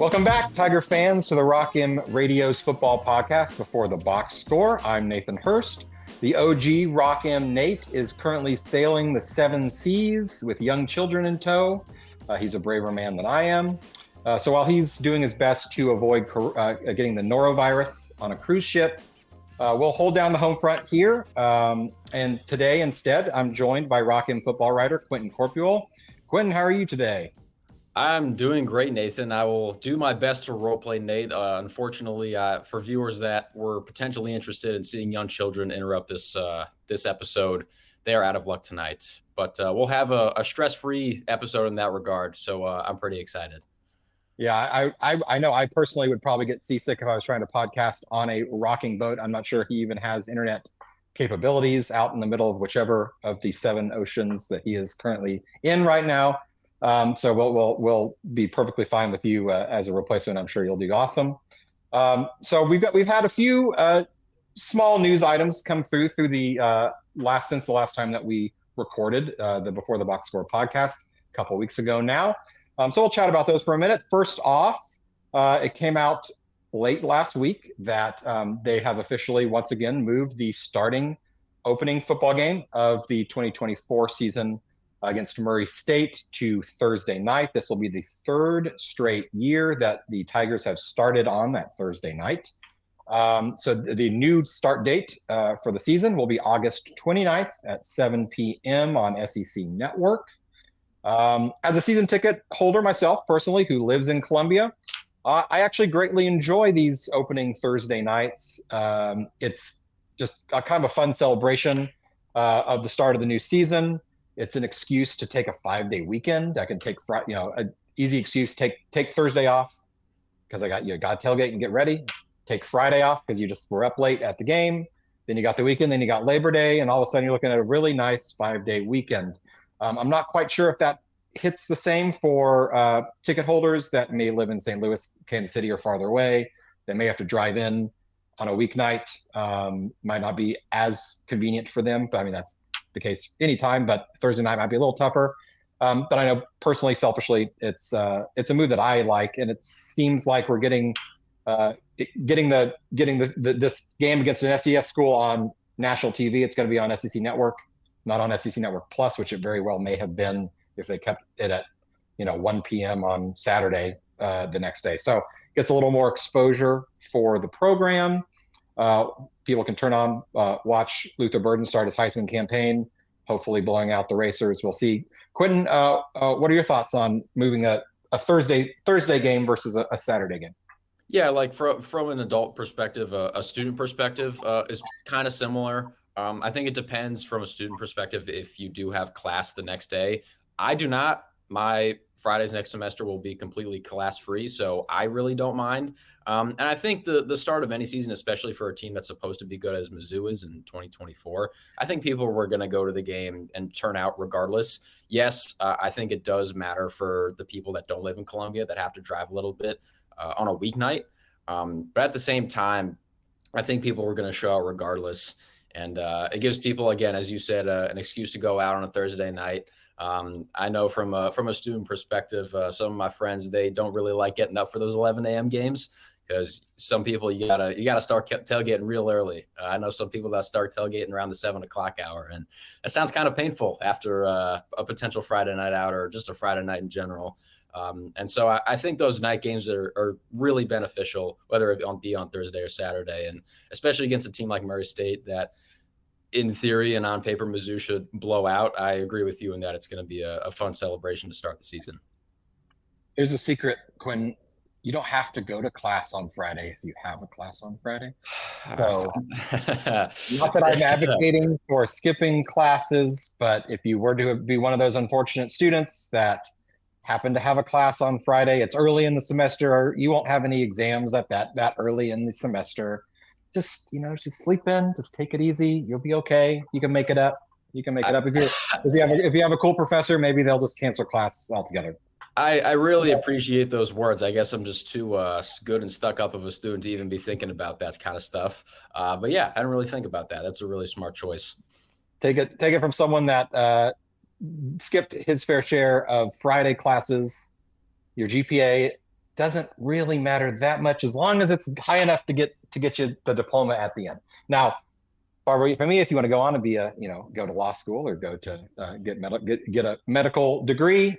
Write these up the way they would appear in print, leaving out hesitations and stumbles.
Welcome back, Tiger fans, to the Rock M Radio's football podcast before the box score. I'm Nathan Hurst. The OG Rock M Nate is currently sailing the seven seas with young children in tow. He's a braver man than I am. So while he's doing his best to avoid getting the norovirus on a cruise ship, we'll hold down the home front here. And today, instead, I'm joined by Rock M football writer Quentin Corpuel. Quentin, how are you today? I'm doing great, Nathan. I will do my best to roleplay Nate. Unfortunately, for viewers that were potentially interested in seeing young children interrupt this episode, they are out of luck tonight. But we'll have a stress-free episode in that regard, so I'm pretty excited. Yeah, I know I personally would probably get seasick if I was trying to podcast on a rocking boat. I'm not sure he even has internet capabilities out in the middle of whichever of the seven oceans that he is currently in right now. So we'll be perfectly fine with you as a replacement. I'm sure you'll do awesome. So we've had a few small news items come through the since the last time that we recorded the Before the Box Score podcast a couple of weeks ago now. So we'll chat about those for a minute. First off, it came out late last week that they have officially once again moved the starting opening football game of the 2024 season against Murray State to Thursday night. This will be the third straight year that the Tigers have started on that Thursday night. So the new start date for the season will be August 29th at 7 p.m. on SEC Network. As a season ticket holder myself, personally, who lives in Columbia, I actually greatly enjoy these opening Thursday nights. It's just a kind of a fun celebration of the start of the new season. It's an excuse to take a 5-day weekend. I can take an easy excuse. Take Thursday off because I got tailgate and get ready. Take Friday off because you just were up late at the game. Then you got the weekend. Then you got Labor Day, and all of a sudden you're looking at a really nice 5-day weekend. I'm not quite sure if that hits the same for ticket holders that may live in St. Louis, Kansas City, or farther away. They may have to drive in on a weeknight. Might not be as convenient for them, but I mean that's the case anytime, but Thursday night might be a little tougher. But I know personally, selfishly, it's a move that I like, and it seems like we're getting this game against an SES school on national TV. It's going to be on SEC Network, not on SEC Network Plus, which it very well may have been if they kept it at 1 p.m. on Saturday the next day. So it gets a little more exposure for the program. People can turn on, watch Luther Burden start his Heisman campaign, hopefully blowing out the Racers. We'll see. Quentin, what are your thoughts on moving a Thursday game versus a Saturday game? Yeah, like from an adult perspective, a student perspective is kind of similar. I think it depends from a student perspective if you do have class the next day. I do not. My Fridays next semester will be completely class free, so I really don't mind. And I think the start of any season, especially for a team that's supposed to be good as Mizzou is in 2024, I think people were going to go to the game and turn out regardless. Yes, I think it does matter for the people that don't live in Columbia that have to drive a little bit on a weeknight. But at the same time, I think people were going to show out regardless. And it gives people, again, as you said, an excuse to go out on a Thursday night. I know from a student perspective, some of my friends, they don't really like getting up for those 11 a.m. games because some people you gotta start tailgating real early. I know some people that start tailgating around the 7 o'clock hour, and that sounds kind of painful after a potential Friday night out or just a Friday night in general. And so I think those night games are really beneficial, whether it be on Thursday or Saturday, and especially against a team like Murray State that, in theory and on paper, Mizzou should blow out. I agree with you in that it's going to be a fun celebration to start the season. There's a secret, Quentin. You don't have to go to class on Friday if you have a class on Friday. So, not that I'm advocating for skipping classes, but if you were to be one of those unfortunate students that happen to have a class on Friday, it's early in the semester, you won't have any exams at that early in the semester. Just sleep in, just take it easy. You'll be okay. You can make it up. If you have a cool professor, maybe they'll just cancel class altogether. I really appreciate those words. I guess I'm just too good and stuck up of a student to even be thinking about that kind of stuff. But yeah, I don't really think about that. That's a really smart choice. Take it from someone that skipped his fair share of Friday classes. Your GPA doesn't really matter that much as long as it's high enough to get you the diploma at the end. Now, for me, if you want to go on and be go to law school or go to get a medical degree,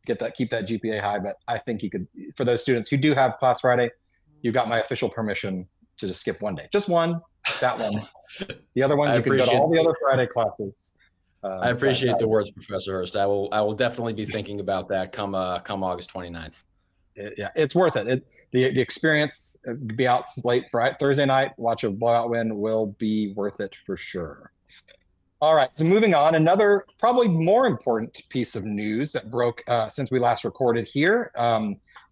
keep that GPA high. But I think you could, for those students who do have class Friday, you got my official permission to just skip one day, just one, that one. The other ones you can go to all the other Friday classes. I appreciate the words, Professor Hurst. I will definitely be thinking about that come August 29th. It's worth it. The experience, be out late Friday, Thursday night, watch a blowout win will be worth it for sure. All right, so moving on, another probably more important piece of news that broke since we last recorded here.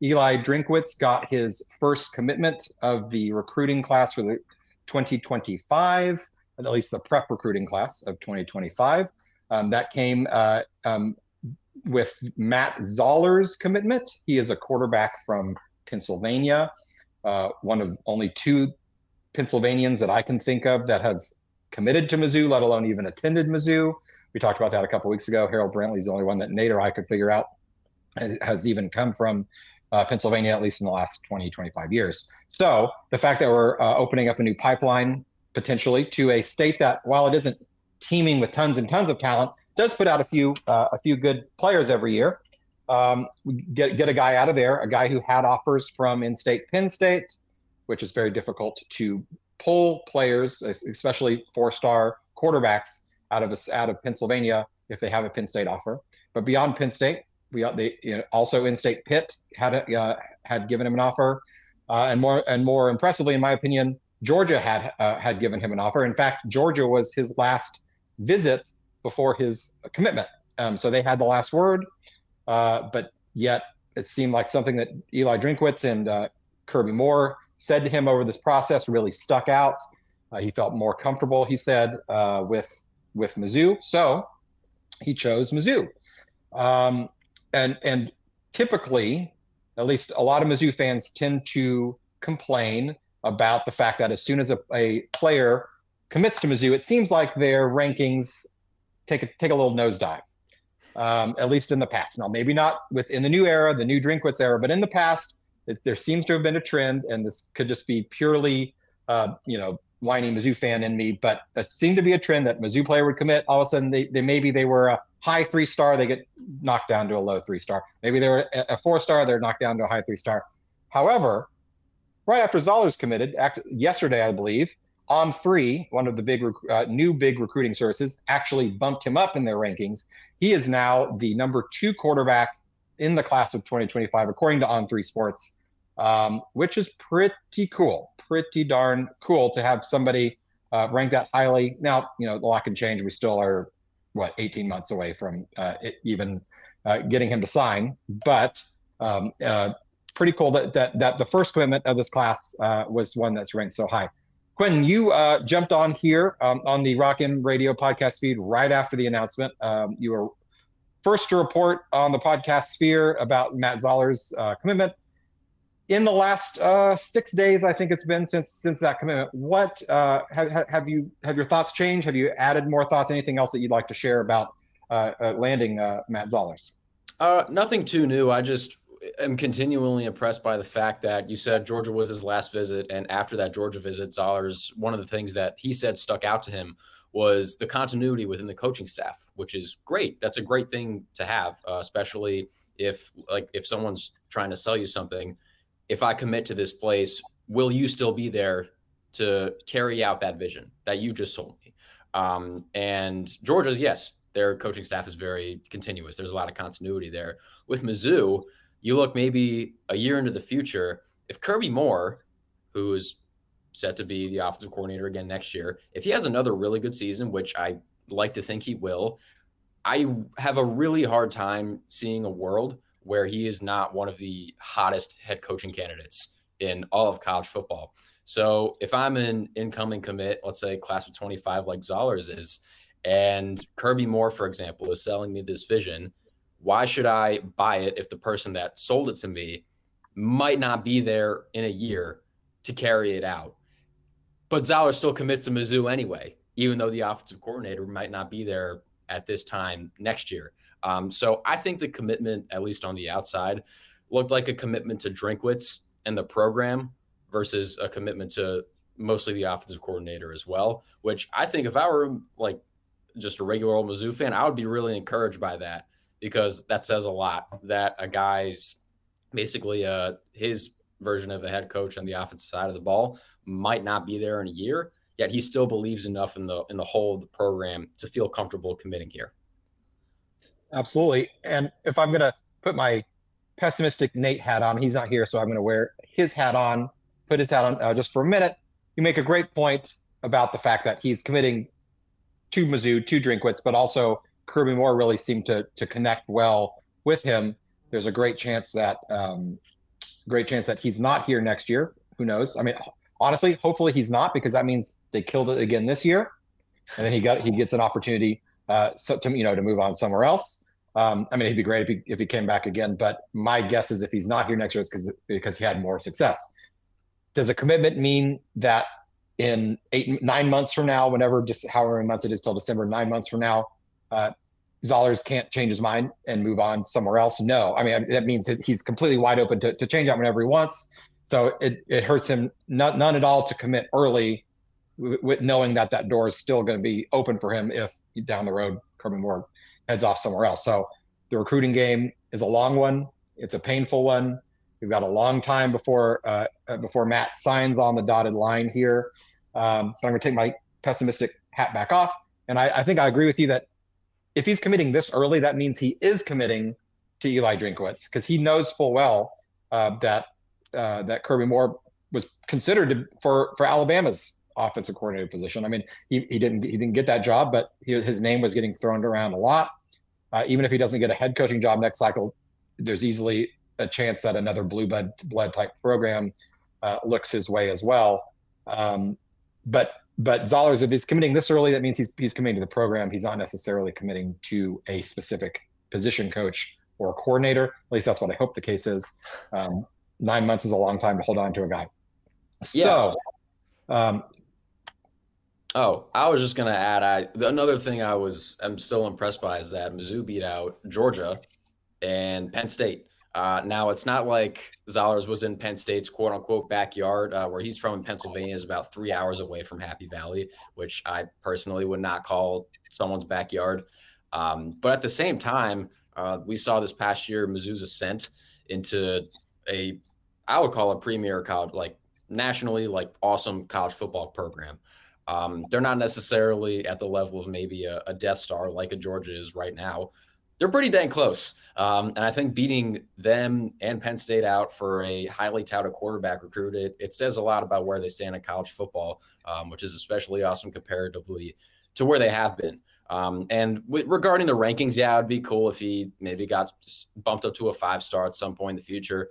Eli Drinkwitz got his first commitment of the recruiting class for the 2025, at least the prep recruiting class of 2025. That came with Matt Zollers' commitment. He is a quarterback from Pennsylvania, one of only 2 Pennsylvanians that I can think of that have committed to Mizzou, let alone even attended Mizzou. We talked about that a couple weeks ago. Harold Brantley's the only one that Nate or I could figure out has even come from Pennsylvania, at least in the last 20, 25 years. So the fact that we're opening up a new pipeline potentially to a state that, while it isn't teeming with tons and tons of talent, does put out a few good players every year. Get a guy out of there, a guy who had offers from in-state Penn State, which is very difficult to pull players, especially 4-star quarterbacks, out of Pennsylvania if they have a Penn State offer. But beyond Penn State, also in-state Pitt had given him an offer, and more impressively, in my opinion, Georgia had given him an offer. In fact, Georgia was his last visit before his commitment. So they had the last word, but yet it seemed like something that Eli Drinkwitz and Kirby Moore said to him over this process really stuck out. He felt more comfortable, he said, with Mizzou. So he chose Mizzou. And typically, at least a lot of Mizzou fans tend to complain about the fact that as soon as a player commits to Mizzou, it seems like their rankings take a little nosedive, at least in the past. Now, maybe not within the new era, the new Drinkwitz era, but in the past, there seems to have been a trend, and this could just be purely, whiny Mizzou fan in me, but it seemed to be a trend that Mizzou player would commit. All of a sudden, they were a high 3-star, they get knocked down to a low 3-star. Maybe they were a 4-star, they're knocked down to a high 3-star. However, right after Zollers committed, yesterday, I believe, On3, one of the new big recruiting services, actually bumped him up in their rankings. He is now the number 2 quarterback in the class of 2025, according to On3 Sports, which is pretty cool, pretty darn cool to have somebody ranked that highly. Now, a lot can change. We still are, 18 months away from even getting him to sign, but pretty cool that the first commitment of this class was one that's ranked so high. Quentin, you jumped on here on the Rockin' Radio podcast feed right after the announcement. You were first to report on the podcast sphere about Matt Zollers' commitment. In the last 6 days, I think it's been since that commitment. What have your thoughts changed? Have you added more thoughts? Anything else that you'd like to share about landing Matt Zollers? Nothing too new. I just am continually impressed by the fact that you said Georgia was his last visit, and after that Georgia visit, Zollers, one of the things that he said stuck out to him was the continuity within the coaching staff, which is great. That's a great thing to have, especially if someone's trying to sell you something. If I commit to this place, will you still be there to carry out that vision that you just sold me? And Georgia's, yes, their coaching staff is very continuous. There's a lot of continuity there. With Mizzou, you look maybe a year into the future, if Kirby Moore, who is set to be the offensive coordinator again next year, if he has another really good season, which I like to think he will, I have a really hard time seeing a world where he is not one of the hottest head coaching candidates in all of college football. So if I'm an incoming commit, let's say class of 25 like Zollers is, and Kirby Moore, for example, is selling me this vision, why should I buy it if the person that sold it to me might not be there in a year to carry it out? But Zollers still commits to Mizzou anyway, even though the offensive coordinator might not be there at this time next year. So I think the commitment, at least on the outside, looked like a commitment to Drinkwitz and the program versus a commitment to mostly the offensive coordinator as well, which I think if I were like just a regular old Mizzou fan, I would be really encouraged by that, because that says a lot that a guy's basically his version of a head coach on the offensive side of the ball might not be there in a year, yet he still believes enough in the whole of the program to feel comfortable committing here. Absolutely. And if I'm going to put my pessimistic Nate hat on, he's not here, so I'm going to wear his hat on, put his hat on just for a minute. You make a great point about the fact that he's committing to Mizzou, to Drinkwitz, but also Kirby Moore really seemed to connect well with him. There's a great chance that he's not here next year. Who knows? I mean, honestly, hopefully he's not, because that means they killed it again this year, and then he gets an opportunity to move on somewhere else. I mean, it'd be great if he came back again, but my guess is if he's not here next year, it's because he had more success. Does a commitment mean that in 9 months from now, however many months it is till December, 9 months from now, Zollers can't change his mind and move on somewhere else? No. I mean, that means that he's completely wide open to change out whenever he wants. So it hurts him none at all to commit early, with knowing that door is still going to be open for him if down the road Kirby Moore heads off somewhere else. So the recruiting game is a long one. It's a painful one. We've got a long time before Matt signs on the dotted line here. So I'm going to take my pessimistic hat back off. And I think I agree with you that if he's committing this early, that means he is committing to Eli Drinkwitz, because he knows full well that Kirby Moore was considered for Alabama's offensive coordinator position. I mean, he didn't get that job, but his name was getting thrown around a lot. Even if he doesn't get a head coaching job next cycle, there's easily a chance that another blue blood type program looks his way as well. But Zollers, if he's committing this early, that means he's committing to the program. He's not necessarily committing to a specific position coach or coordinator. At least that's what I hope the case is. 9 months is a long time to hold on to a guy. Yeah. So, I was just going to add, another thing I'm still impressed by is that Mizzou beat out Georgia and Penn State. Now, it's not like Zollers was in Penn State's quote-unquote backyard. Where he's from in Pennsylvania is about 3 hours away from Happy Valley, which I personally would not call someone's backyard. But at the same time, we saw this past year Mizzou's ascent into I would call a premier college, like nationally, like awesome college football program. They're not necessarily at the level of maybe a Death Star like a Georgia is right now. They're pretty dang close. And I think beating them and Penn State out for a highly touted quarterback recruit, it says a lot about where they stand in college football, which is especially awesome comparatively to where they have been. And regarding the rankings, yeah, it'd be cool if he maybe got bumped up to a 5-star at some point in the future.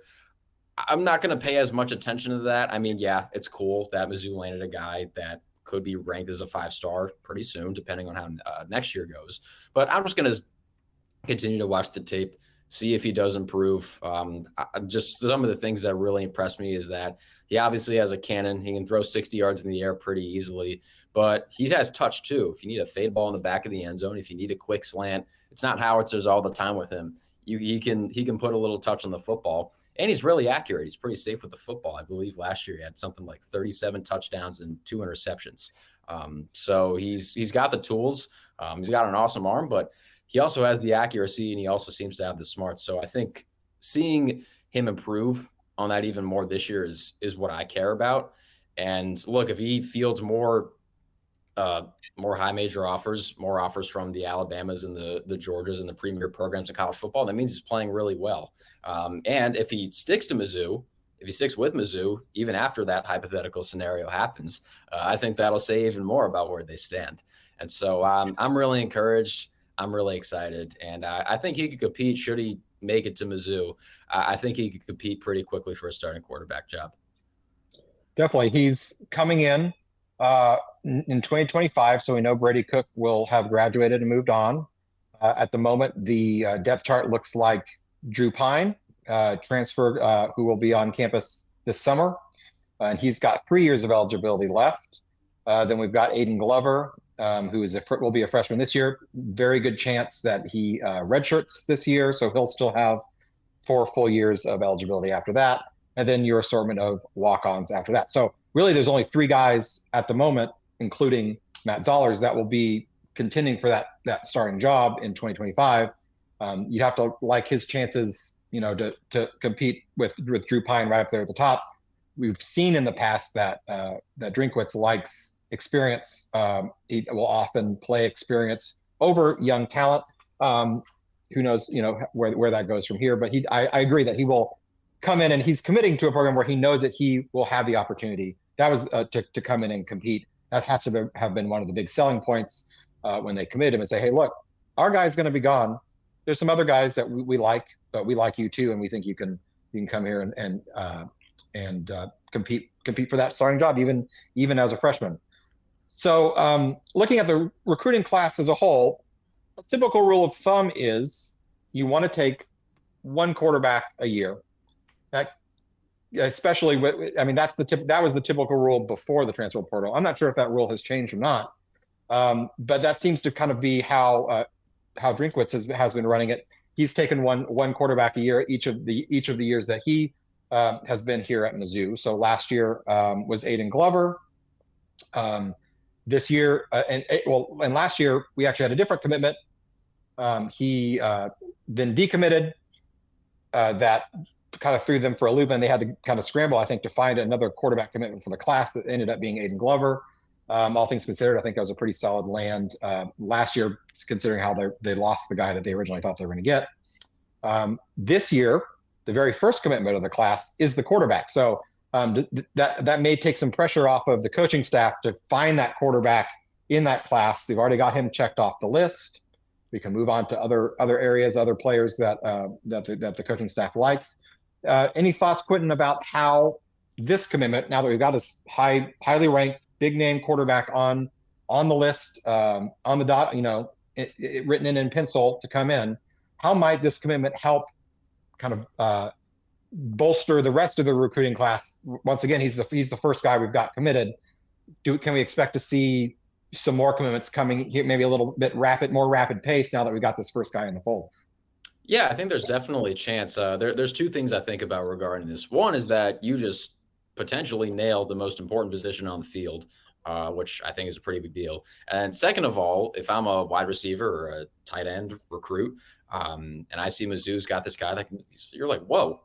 I'm not going to pay as much attention to that. I mean, yeah, it's cool that Mizzou landed a guy that could be ranked as a 5-star pretty soon, depending on how next year goes. But I'm just going to continue to watch the tape, see if he does improve. Just some of the things that really impressed me is that he obviously has a cannon. He can throw 60 yards in the air pretty easily, but he has touch too. If you need a fade ball in the back of the end zone, if you need a quick slant, it's not howitzers all the time with him. He can put a little touch on the football, and he's really accurate. He's pretty safe with the football. I believe last year he had something like 37 touchdowns and 2 interceptions. So he's got the tools. He's got an awesome arm, but he also has the accuracy, and he also seems to have the smarts. So I think seeing him improve on that even more this year is what I care about. And look, if he fields more high major offers, more offers from the Alabamas and the Georgias and the premier programs in college football, that means he's playing really well. And if he sticks to Mizzou, if he sticks with Mizzou, even after that hypothetical scenario happens, I think that'll say even more about where they stand. And so I'm really encouraged. I'm really excited. And I think he could compete should he make it to Mizzou. I think he could compete pretty quickly for a starting quarterback job. Definitely. He's coming in 2025, so we know Brady Cook will have graduated and moved on. At the moment, the depth chart looks like Drew Pine, transfer, who will be on campus this summer. And he's got 3 years of eligibility left. Then we've got Aiden Glover, who will be a freshman this year. Very good chance that he redshirts this year, so he'll still have 4 full years of eligibility after that, and then your assortment of walk-ons after that. So really, there's only 3 guys at the moment, including Matt Zollers, that will be contending for that starting job in 2025. You'd have to like his chances, to compete with Drew Pine right up there at the top. We've seen in the past that Drinkwitz likes experience. He will often play experience over young talent. Who knows, where that goes from here. But I agree that he will come in, and he's committing to a program where he knows that he will have the opportunity. That was to come in and compete. That has to have been one of the big selling points when they committed him and say, hey, look, our guy's going to be gone. There's some other guys that we like, but we like you too, and we think you can come here and compete for that starting job, even as a freshman. So looking at the recruiting class as a whole, a typical rule of thumb is you want to take 1 quarterback a year. That, especially that was the typical rule before the transfer portal. I'm not sure if that rule has changed or not, but that seems to kind of be how Drinkwitz has been running it. He's taken one quarterback a year each of the years that he has been here at Mizzou. So last year was Aiden Glover. This year, and last year we actually had a different commitment. He then decommitted. That kind of threw them for a loop, and they had to kind of scramble, I think, to find another quarterback commitment for the class that ended up being Aiden Glover. All things considered, I think that was a pretty solid land last year, considering how they lost the guy that they originally thought they were going to get. This year, the very first commitment of the class is the quarterback. So that may take some pressure off of the coaching staff to find that quarterback in that class. They've already got him checked off the list. We can move on to other areas, other players that the coaching staff likes. Any thoughts, Quentin, about how this commitment, now that we've got this highly ranked, big name quarterback on the list, on the dot, written in pencil to come in, how might this commitment help kind of bolster the rest of the recruiting class? Once again, he's the first guy we've got committed. Can we expect to see some more commitments coming here, maybe a little bit more rapid pace now that we got this first guy in the fold? Yeah, I think there's definitely a chance. There's 2 things I think about regarding this. One is that you just potentially nailed the most important position on the field, which I think is a pretty big deal. And second of all, if I'm a wide receiver or a tight end recruit, and I see Mizzou's got this guy, you're like, whoa,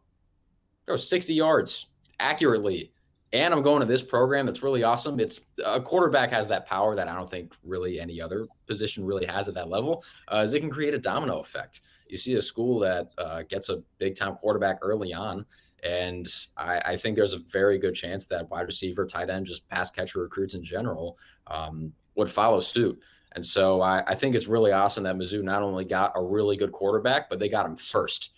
throw 60 yards accurately, and I'm going to this program that's really awesome. It's a quarterback has that power that I don't think really any other position really has at that level, is it can create a domino effect. You see a school that gets a big-time quarterback early on, and I think there's a very good chance that wide receiver, tight end, just pass catcher recruits in general would follow suit. And so I think it's really awesome that Mizzou not only got a really good quarterback, but they got him first.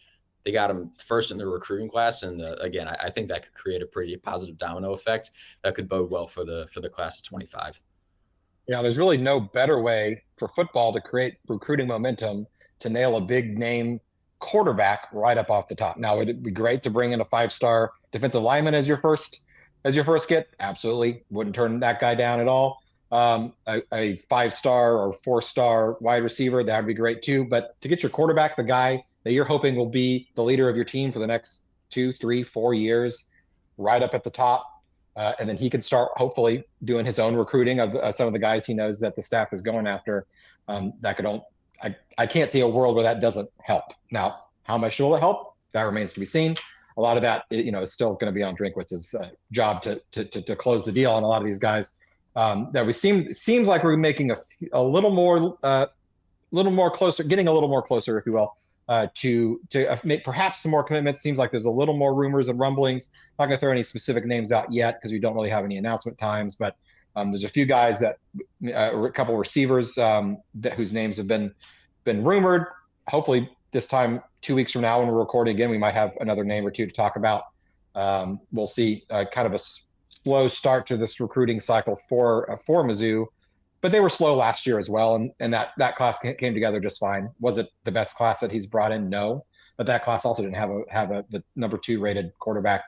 They got him first in the recruiting class. And again, I think that could create a pretty positive domino effect that could bode well for the class of 25. Yeah, there's really no better way for football to create recruiting momentum to nail a big name quarterback right up off the top. Now, would it be great to bring in a 5-star defensive lineman as your first get? Absolutely. Wouldn't turn that guy down at all. A 5-star or 4-star wide receiver, that would be great too. But to get your quarterback, the guy that you're hoping will be the leader of your team for the next 2, 3, 4 years, right up at the top. And then he can start hopefully doing his own recruiting of some of the guys he knows that the staff is going after. I can't see a world where that doesn't help. Now, how much will it help? That remains to be seen. A lot of that, is still going to be on Drinkwitz's job to close the deal on a lot of these guys. That seems like we're making a little more closer, getting a little more closer, if you will, to make perhaps some more commitments. Seems like there's a little more rumors and rumblings. Not going to throw any specific names out yet because we don't really have any announcement times, but there's a few guys that a couple receivers whose names have been rumored. Hopefully this time 2 weeks from now when we're recording again, we might have another name or two to talk about. We'll see kind of a slow start to this recruiting cycle for Mizzou, but they were slow last year as well, and that class came together just fine. Was it the best class that he's brought in? No, but that class also didn't have the number 2 rated quarterback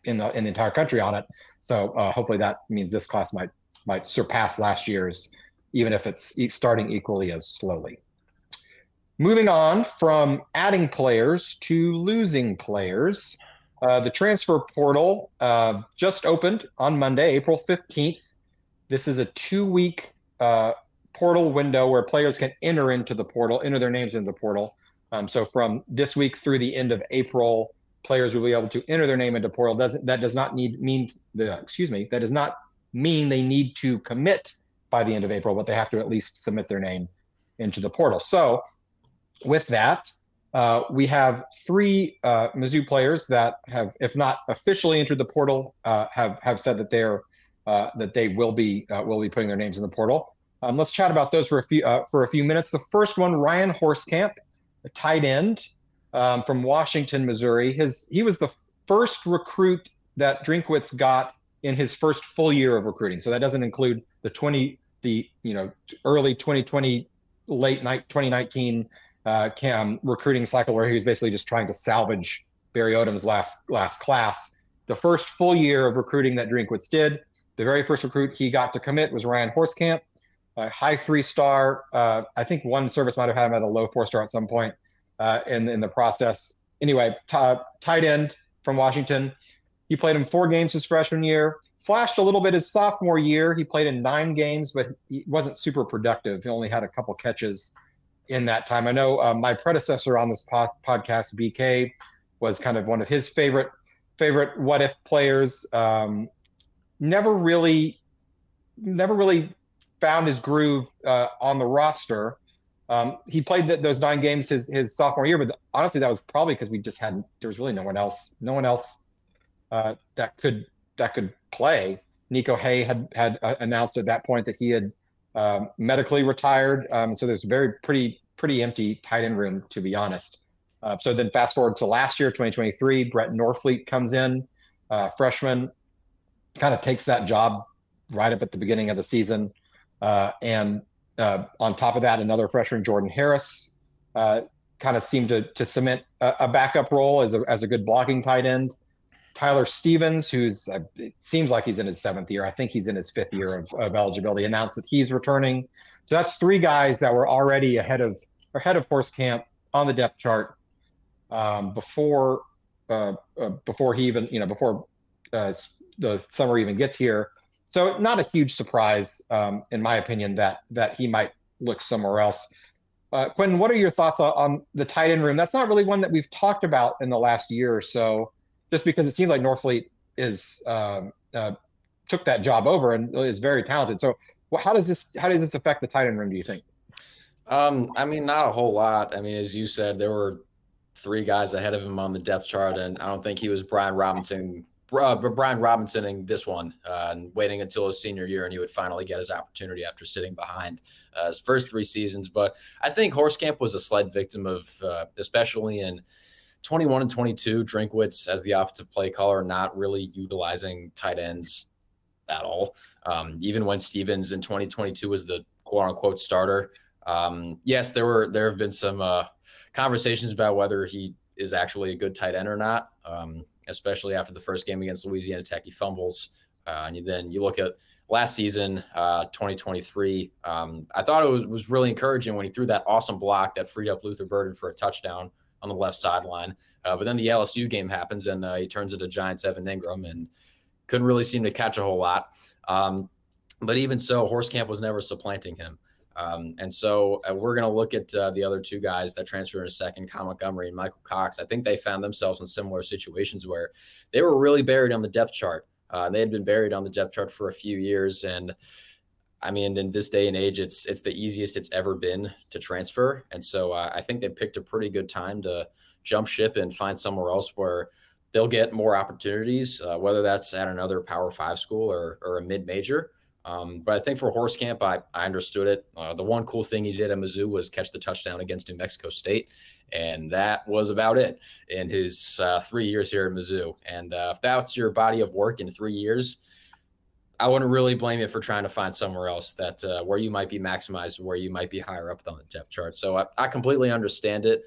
in the entire country on it. So hopefully that means this class might surpass last year's, even if it's starting equally as slowly. Moving on from adding players to losing players, the transfer portal just opened on Monday, April 15th. This is a 2-week portal window where players can enter into the portal, enter their names into the portal. So from this week through the end of April, players will be able to enter their name into portal. That does not mean they need to commit by the end of April, but they have to at least submit their name into the portal. So with that, we have 3 Mizzou players that have, if not officially entered the portal, have said that they will be putting their names in the portal. Let's chat about those for a few minutes. The first one, Ryan Horskamp, a tight end from Washington, Missouri. He was the first recruit that Drinkwitz got in his first full year of recruiting. So that doesn't include the early 2020, late 2019 recruiting cycle where he was basically just trying to salvage Barry Odom's last class. The first full year of recruiting that Drinkwitz did, the very first recruit he got to commit was Ryan Horskamp, a high 3-star. I think one service might have had him at a low 4-star at some point in the process. Anyway, tight end from Washington. He played in 4 games his freshman year, flashed a little bit his sophomore year. He played in 9 games, but he wasn't super productive. He only had a couple catches in that time. I know my predecessor on this podcast, BK, was kind of one of his favorite what-if players. Never really found his groove on the roster. He played those 9 games his sophomore year, but honestly, that was probably because there was really no one else that could play. Nico Hay had announced at that point that he had medically retired. So there's a pretty empty tight end room, to be honest. So then fast forward to last year, 2023, Brett Norfleet comes in, freshman, kind of takes that job right up at the beginning of the season. And on top of that, another freshman, Jordan Harris, kind of seemed to cement a backup role as a good blocking tight end. Tyler Stevens, it seems like he's in his 7th year. I think he's in his 5th year of eligibility, announced that he's returning. So that's 3 guys that were already ahead of Horskamp on the depth chart before he even, before the summer even gets here. So not a huge surprise, in my opinion, that he might look somewhere else. Quentin, what are your thoughts on the tight end room? That's not really one that we've talked about in the last year or so, just because it seems like Norfleet took that job over and is very talented. So how does this affect the tight end room, do you think? I mean, not a whole lot. I mean, as you said, there were 3 guys ahead of him on the depth chart, and I don't think he was Brian Robinsoning this one and waiting until his senior year, and he would finally get his opportunity after sitting behind his first 3 seasons. But I think Horskamp was a slight victim of, especially in 21 and 22, Drinkwitz as the offensive play caller, not really utilizing tight ends at all. Even when Stevens in 2022 was the quote unquote starter. Yes, there have been some conversations about whether he is actually a good tight end or not, especially after the first game against Louisiana Tech. He fumbles. And then you look at last season, 2023. I thought it was really encouraging when he threw that awesome block that freed up Luther Burden for a touchdown on the left sideline. But then the LSU game happens, and he turns into Giants Evan Ingram and couldn't really seem to catch a whole lot. But even so, Horskamp was never supplanting him. And so we're going to look at the other 2 guys that transferred in a second, Kyle Montgomery and Michael Cox. I think they found themselves in similar situations where they were really buried on the depth chart. They had been buried on the depth chart for a few years. And I mean, in this day and age, it's the easiest it's ever been to transfer. And so I think they picked a pretty good time to jump ship and find somewhere else where they'll get more opportunities, whether that's at another Power 5 school or a mid-major. But I think for Horskamp, I understood it. The one cool thing he did at Mizzou was catch the touchdown against New Mexico State. And that was about it in his 3 years here at Mizzou. And if that's your body of work in 3 years, I wouldn't really blame you for trying to find somewhere else that where you might be maximized, where you might be higher up on the depth chart. So I completely understand it.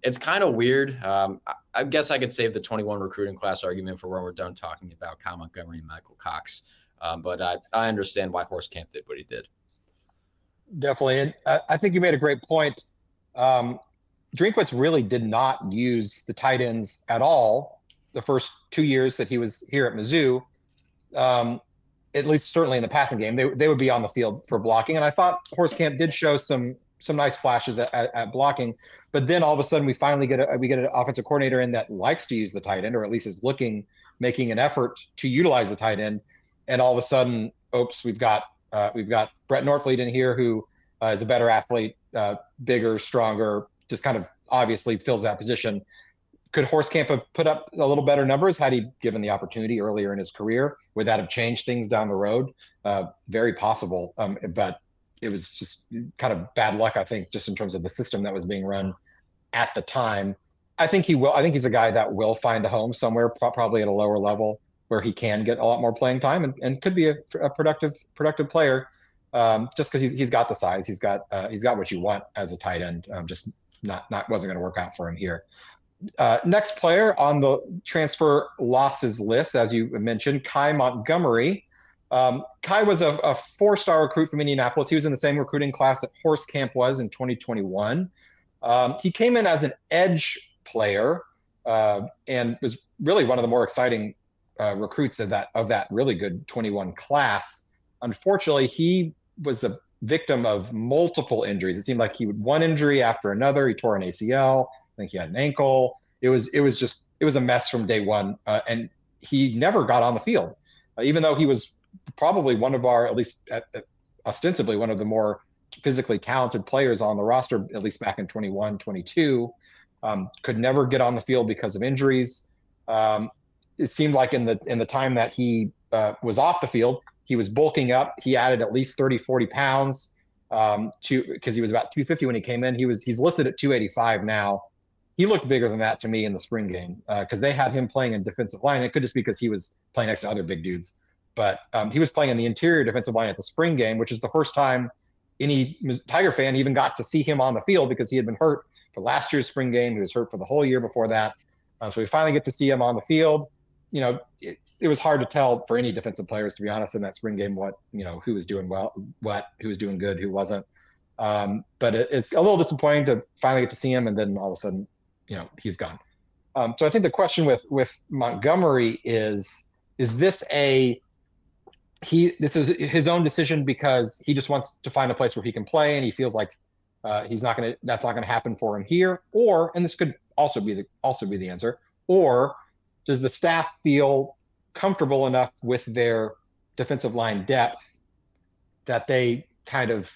It's kind of weird. I guess I could save the 21 recruiting class argument for when we're done talking about Kyle Montgomery and Michael Cox. But I understand why Horskamp did what he did. Definitely. And I think you made a great point. Drinkwitz really did not use the tight ends at all the first 2 years that he was here at Mizzou. At least certainly in the passing game, they would be on the field for blocking. And I thought Horskamp did show some nice flashes at blocking, but then all of a sudden we get an offensive coordinator in that likes to use the tight end, or at least is making an effort to utilize the tight end. And all of a sudden, oops, we've got Brett Norfleet in here, who is a better athlete, bigger, stronger, just kind of obviously fills that position. Could Horskamp have put up a little better numbers had he given the opportunity earlier in his career? Would that have changed things down the road? Very possible. But it was just kind of bad luck, I think, just in terms of the system that was being run at the time. I think he's a guy that will find a home somewhere, probably at a lower level where he can get a lot more playing time and could be a productive player. Just because he's got the size, he's got what you want as a tight end. Just not wasn't going to work out for him here. Next player on the transfer losses list, as you mentioned, Kai Montgomery. Kai was a 4-star recruit from Indianapolis. He was in the same recruiting class that Horskamp was in 2021. He came in as an edge player and was really one of the more exciting recruits of that really good 21 class. Unfortunately, he was a victim of multiple injuries. It seemed like he would one injury after another. He tore an ACL. I think he had an ankle. It was a mess from day one, and he never got on the field, even though he was probably one of our, at least ostensibly one of the more physically talented players on the roster, at least back in 21, 22. Could never get on the field because of injuries. It seemed like in the time that he was off the field, he was bulking up. He added at least 30, 40 pounds because he was about 250 when he came in. He's listed at 285 now. He looked bigger than that to me in the spring game because they had him playing in defensive line. It could just be because he was playing next to other big dudes. But he was playing in the interior defensive line at the spring game, which is the first time any Tiger fan even got to see him on the field because he had been hurt for last year's spring game. He was hurt for the whole year before that. So we finally get to see him on the field. It was hard to tell for any defensive players, to be honest, in that spring game who was doing well, who was doing good, who wasn't. But it's a little disappointing to finally get to see him, and then all of a sudden, he's gone. So I think the question with Montgomery is this this is his own decision because he just wants to find a place where he can play and he feels like that's not going to happen for him here, and this could also be the answer, or does the staff feel comfortable enough with their defensive line depth that they kind of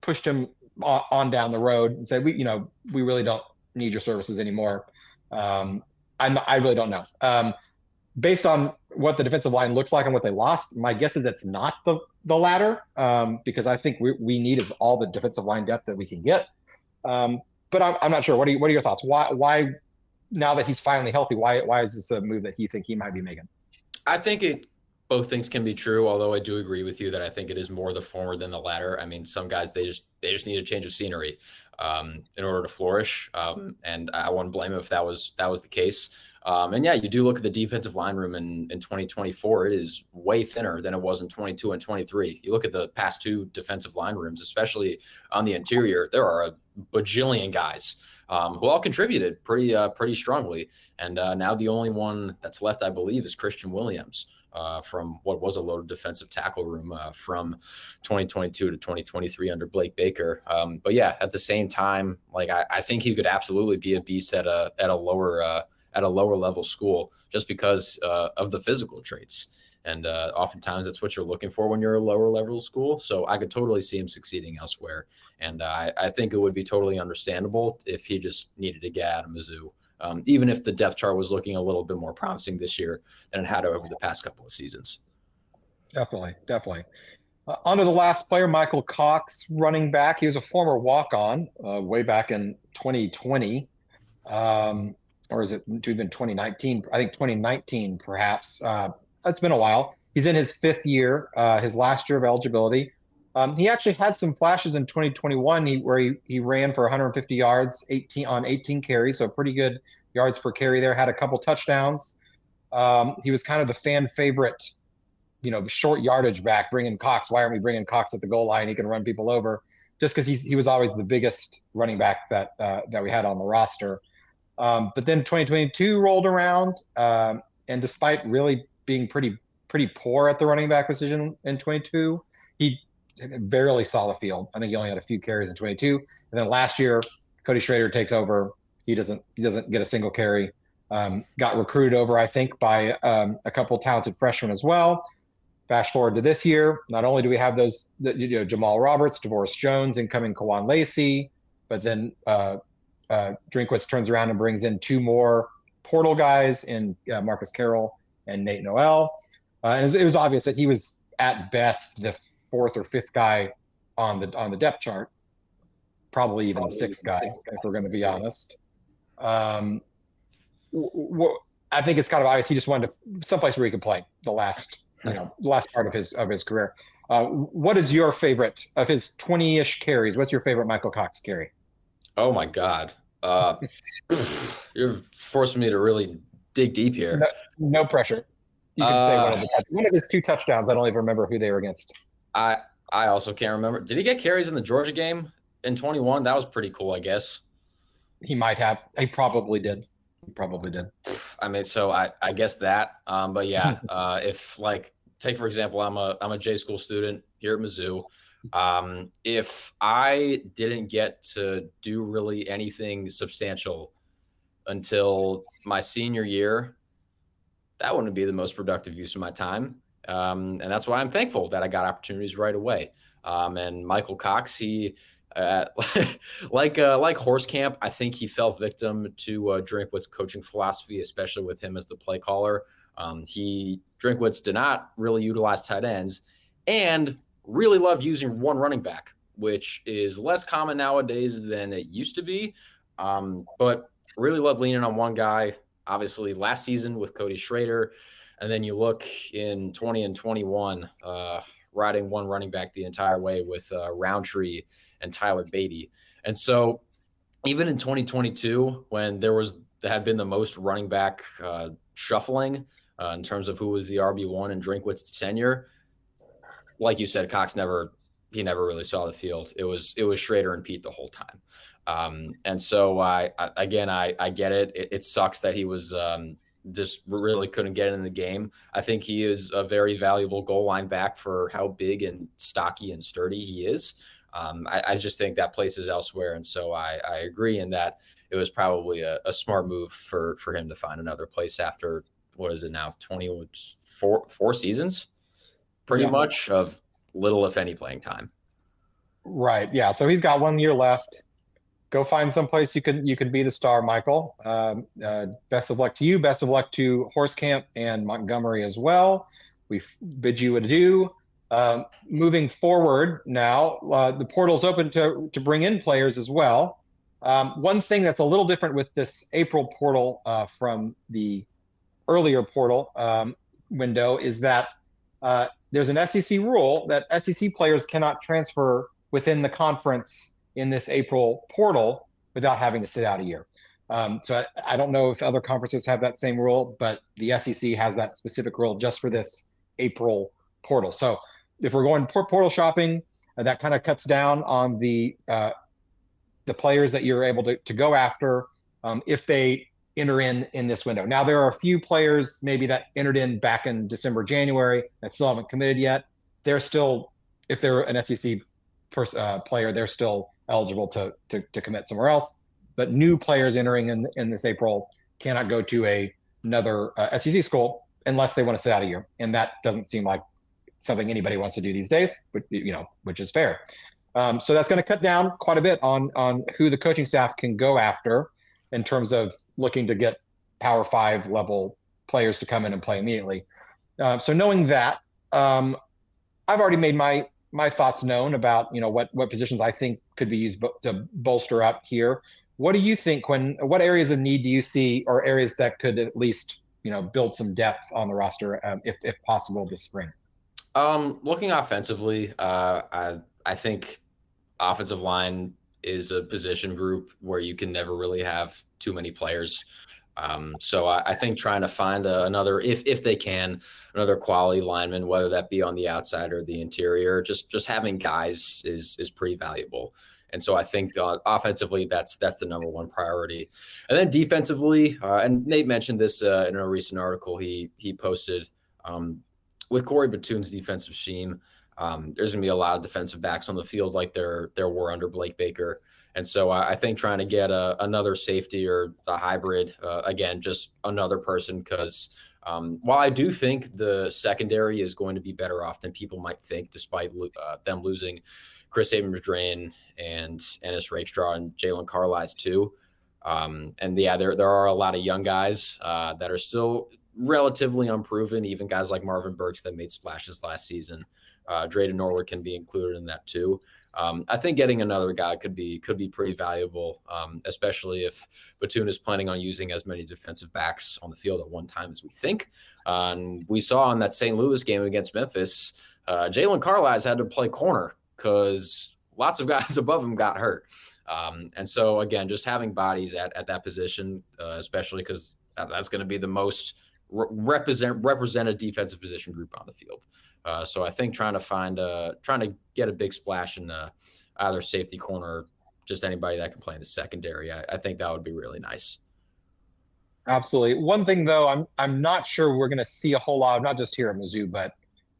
pushed him on down the road and said, we really don't need your services anymore. I really don't know. Based on what the defensive line looks like and what they lost, my guess is it's not the latter, because I think we need is all the defensive line depth that we can get. But I'm not sure. What are your thoughts? Why now that he's finally healthy, why is this a move that you think he might be making? I think both things can be true, although I do agree with you that I think it is more the former than the latter. I mean, some guys, they just need a change of scenery in order to flourish. And I wouldn't blame him if that was the case. And yeah, you do look at the defensive line room in 2024, it is way thinner than it was in 22 and 23. You look at the past two defensive line rooms, especially on the interior, there are a bajillion guys who all contributed pretty strongly. And now the only one that's left, I believe, is Christian Williams from what was a loaded defensive tackle room from 2022 to 2023 under Blake Baker. But yeah, at the same time, like I think he could absolutely be a beast at a lower level school just because of the physical traits. And oftentimes that's what you're looking for when you're a lower level school. So I could totally see him succeeding elsewhere. And I think it would be totally understandable if he just needed to get out of Mizzou, even if the depth chart was looking a little bit more promising this year than it had over the past couple of seasons. Definitely. On to the last player, Michael Cox, running back. He was a former walk-on way back in 2020. Or is it even 2019? I think 2019, perhaps. It's been a while. He's in his fifth year, his last year of eligibility. He actually had some flashes in 2021 where he ran for 150 yards, 18 carries, so pretty good yards per carry there. Had a couple touchdowns. He was kind of the fan favorite, short yardage back. Bringing Cox. Why aren't we bringing Cox at the goal line? He can run people over. just because he was always the biggest running back that we had on the roster. But then 2022 rolled around, and despite really being pretty poor at the running back position in 22, he barely saw the field. I think he only had a few carries in 22, and then last year Cody Schrader takes over. He doesn't get a single carry. Got recruited over, I think, by a couple talented freshmen as well. Fast forward to this year, not only do we have those, Jamal Roberts, DeVoris Jones, incoming Kawan Lacey, but then Drinkwitz turns around and brings in two more portal guys in Marcus Carroll and Nate Noel. And it was obvious that he was at best the fourth or fifth guy on the depth chart, probably even the sixth guy, if we're going to be honest. I think it's kind of obvious he just wanted to someplace where he could play the last part of his career. What is your favorite of his 20-ish carries? What's your favorite Michael Cox carry? Oh my God. You're forcing me to really dig deep here. No pressure. You can say one of his 2 touchdowns. I don't even remember who they were against. I also can't remember. Did he get carries in the Georgia game in 21? That was pretty cool, I guess. He might have. He probably did. I mean, so I guess that. But yeah, if take for example, I'm a J school student here at Mizzou. If I didn't get to do really anything substantial until my senior year, that wouldn't be the most productive use of my time. And that's why I'm thankful that I got opportunities right away. And Michael Cox, he, like Horse Camp, I think he fell victim to Drinkwitz coaching philosophy, especially with him as the play caller. Drinkwitz did not really utilize tight ends and really loved using one running back, which is less common nowadays than it used to be. But really loved leaning on one guy, obviously last season with Cody Schrader. And then you look in 20 and 21, riding one running back the entire way with Roundtree and Tyler Beatty. And so even in 2022, when there had been the most running back shuffling in terms of who was the RB1 in Drinkwitz's tenure, like you said, Cox never really saw the field. It was Schrader and Pete the whole time. And so I get it. It sucks that he was just really couldn't get in the game. I think he is a very valuable goal line back for how big and stocky and sturdy he is. I just think that place is elsewhere. And so I agree in that it was probably a smart move for him to find another place after, what is it now, 24 seasons? Pretty much of little, if any, playing time. Right. Yeah. So he's got 1 year left. Go find someplace you could be the star, Michael. Best of luck to you. Best of luck to Horse Camp and Montgomery as well. We bid you adieu. Moving forward now, the portal's open to bring in players as well. One thing that's a little different with this April portal from the earlier portal window is that there's an SEC rule that SEC players cannot transfer within the conference in this April portal without having to sit out a year. So I don't know if other conferences have that same rule, but the SEC has that specific rule just for this April portal. So if we're going portal shopping, that kind of cuts down on the players that you're able to go after if they enter in this window. Now, there are a few players maybe that entered in back in December, January that still haven't committed yet. They're still, if they're an SEC player, they're still eligible to commit somewhere else. But new players entering in this April cannot go to another SEC school unless they want to sit out a year. And that doesn't seem like something anybody wants to do these days, but which is fair. So that's going to cut down quite a bit on who the coaching staff can go after in terms of looking to get Power 5 level players to come in and play immediately. So knowing that, I've already made my thoughts known about what positions I think could be used to bolster up here. What do you think, Quentin? What areas of need do you see, or areas that could at least build some depth on the roster if possible this spring? Looking offensively, I think offensive line is a position group where you can never really have too many players. So I think trying to find another, if they can, another quality lineman, whether that be on the outside or the interior, just having guys is pretty valuable. And so I think offensively, that's the number one priority. And then defensively, and Nate mentioned this in a recent article he posted, with Corey Batoon's defensive scheme. There's going to be a lot of defensive backs on the field like there were under Blake Baker. And so I think trying to get another safety or the hybrid, again, just another person, because while I do think the secondary is going to be better off than people might think, despite them losing Chris Abrams-Drain and Ennis Rakestraw and Jalen Carlisle too. And yeah, there are a lot of young guys that are still relatively unproven, even guys like Marvin Burks that made splashes last season. Drayden Norwood can be included in that too. I think getting another guy could be pretty valuable, especially if Batoon is planning on using as many defensive backs on the field at one time as we think. We saw in that St. Louis game against Memphis, Jalen Carlisle had to play corner because lots of guys above him got hurt. And so, again, just having bodies at that position, especially because that's going to be the most represented defensive position group on the field. So I think trying to get a big splash in either safety corner, or just anybody that can play in the secondary, I think that would be really nice. Absolutely. One thing though, I'm not sure we're going to see a whole lot, not just here at Mizzou, but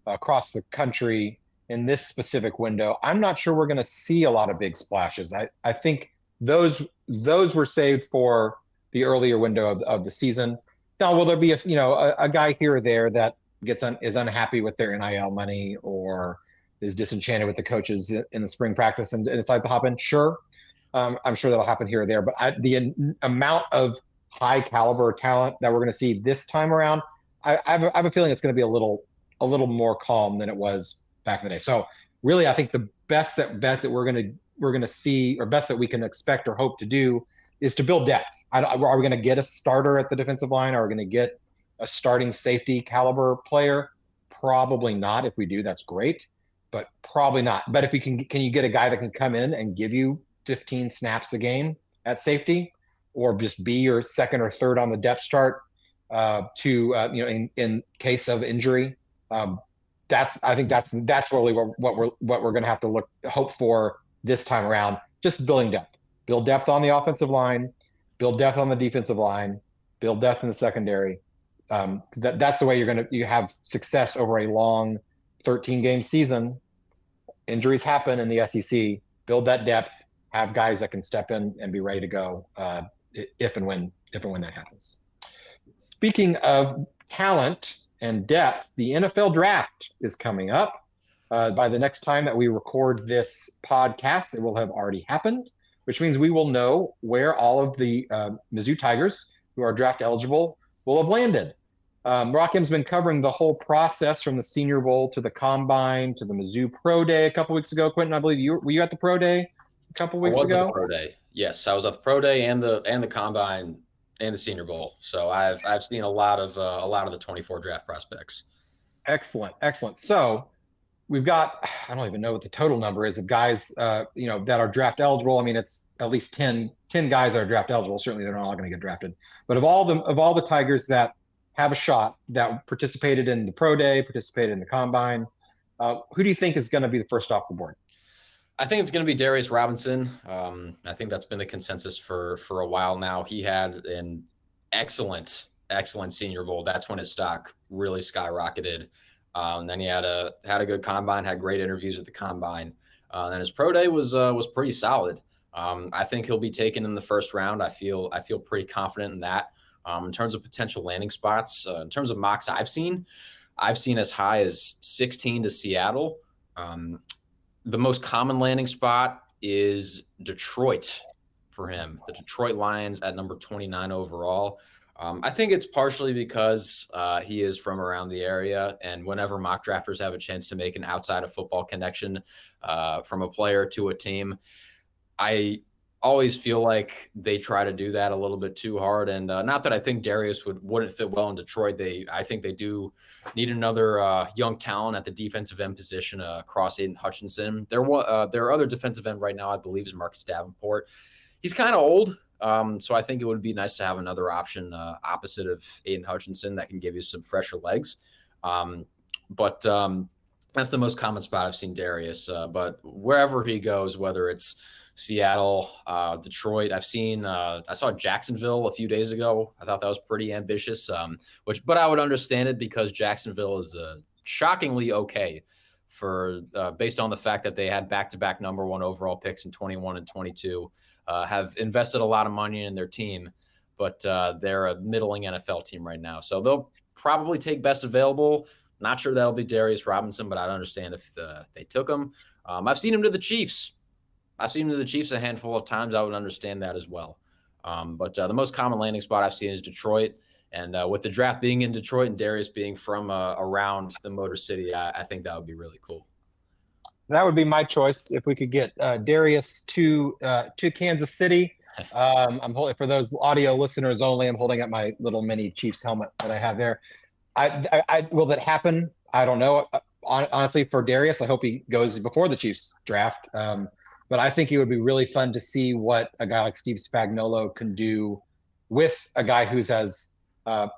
across the country in this specific window. I'm not sure we're going to see a lot of big splashes. I think those were saved for the earlier window of the season. Now, will there be a guy here or there that is unhappy with their NIL money or is disenchanted with the coaches in the spring practice and decides to hop in? Sure. I'm sure that'll happen here or there, but the amount of high caliber talent that we're going to see this time around, I have a feeling it's going to be a little more calm than it was back in the day. So really, I think the best that we're going to see, or best that we can expect or hope to do, is to build depth. Are we going to get a starter at the defensive line? Are we going to get a starting safety caliber player? Probably not. If we do, that's great, but probably not. But if we can you get a guy that can come in and give you 15 snaps a game at safety, or just be your second or third on the depth chart in case of injury? I think that's really what we're going to have to hope for this time around. Just building depth. Build depth on the offensive line, build depth on the defensive line, build depth in the secondary. That's the way you have success over a long 13-game season. Injuries happen in the SEC. Build that depth. Have guys that can step in and be ready to go if and when that happens. Speaking of talent and depth, the NFL draft is coming up. By the next time that we record this podcast, it will have already happened, which means we will know where all of the Mizzou Tigers who are draft eligible will have landed. Rockham's been covering the whole process from the Senior Bowl to the Combine to the Mizzou Pro Day a couple weeks ago. Quentin, I believe were you at the Pro Day a couple weeks ago? At the Pro Day. Yes, I was at the Pro Day and the Combine and the Senior Bowl. So I've seen a lot of the 24 draft prospects. Excellent. So we've got, I don't even know what the total number is of guys that are draft eligible. I mean, it's at least 10 guys that are draft eligible. Certainly they're not all going to get drafted. But of all the Tigers that have a shot, that participated in the Pro Day, participated in the Combine, who do you think is going to be the first off the board? I think it's going to be Darius Robinson. I think that's been the consensus for a while now. He had an excellent Senior Bowl. That's when his stock really skyrocketed. Then he had a good Combine, had great interviews at the Combine. Then his Pro Day was pretty solid. I think he'll be taken in the first round. I feel pretty confident in that. In terms of potential landing spots, in terms of mocks I've seen as high as 16 to Seattle. The most common landing spot is Detroit for him. The Detroit Lions at number 29 overall. I think it's partially because he is from around the area, and whenever mock drafters have a chance to make an outside of football connection from a player to a team, I always feel like they try to do that a little bit too hard. And not that I think Darius wouldn't fit well in Detroit. I think they do need another young talent at the defensive end position across Aiden Hutchinson. Their other defensive end right now, I believe, is Marcus Davenport. He's kind of old. So I think it would be nice to have another option opposite of Aiden Hutchinson that can give you some fresher legs. But that's the most common spot I've seen Darius. But wherever he goes, whether it's Seattle, Detroit, I saw Jacksonville a few days ago. I thought that was pretty ambitious, but I would understand it because Jacksonville is shockingly okay for based on the fact that they had back-to-back number one overall picks in 21 and 22, have invested a lot of money in their team, but they're a middling NFL team right now. So they'll probably take best available. Not sure that'll be Darius Robinson, but I'd understand if they took him. I've seen him to the Chiefs. I've seen him to the Chiefs a handful of times. I would understand that as well. But the most common landing spot I've seen is Detroit. And with the draft being in Detroit and Darius being from around the Motor City, I think that would be really cool. That would be my choice if we could get Darius to Kansas City. I'm holding, for those audio listeners only, I'm holding up my little mini Chiefs helmet that I have there. Will that happen? I don't know. Honestly, for Darius, I hope he goes before the Chiefs draft. But I think it would be really fun to see what a guy like Steve Spagnuolo can do with a guy who's as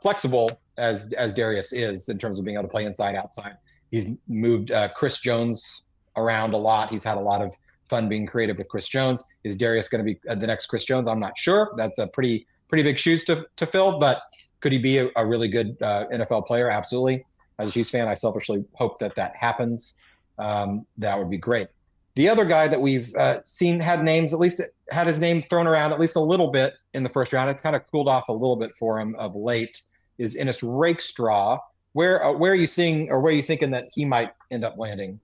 flexible as Darius is in terms of being able to play inside, outside. He's moved Chris Jones around a lot. He's had a lot of fun being creative with Chris Jones. Is Darius going to be the next Chris Jones? I'm not sure. That's a pretty big shoes to fill, but could he be a really good NFL player? Absolutely. As a Chiefs fan, I selfishly hope that happens. That would be great. The other guy that we've seen had his name thrown around at least a little bit in the first round. It's kind of cooled off a little bit for him of late. Is Ennis Rakestraw. Where are you seeing, or where are you thinking that he might end up landing?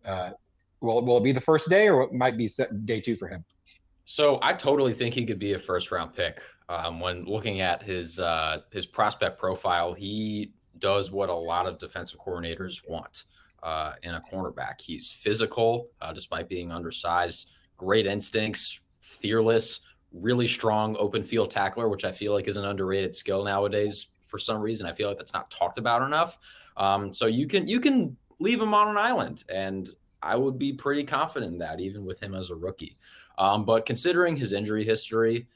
Will it be the first day, or it might be day two for him? So I totally think he could be a first-round pick. When looking at his prospect profile, he does what a lot of defensive coordinators want in a cornerback. He's physical, despite being undersized, great instincts, fearless, really strong open field tackler, which I feel like is an underrated skill nowadays. For some reason, I feel like that's not talked about enough. So you can leave him on an island, and I would be pretty confident in that, even with him as a rookie. But considering his injury history,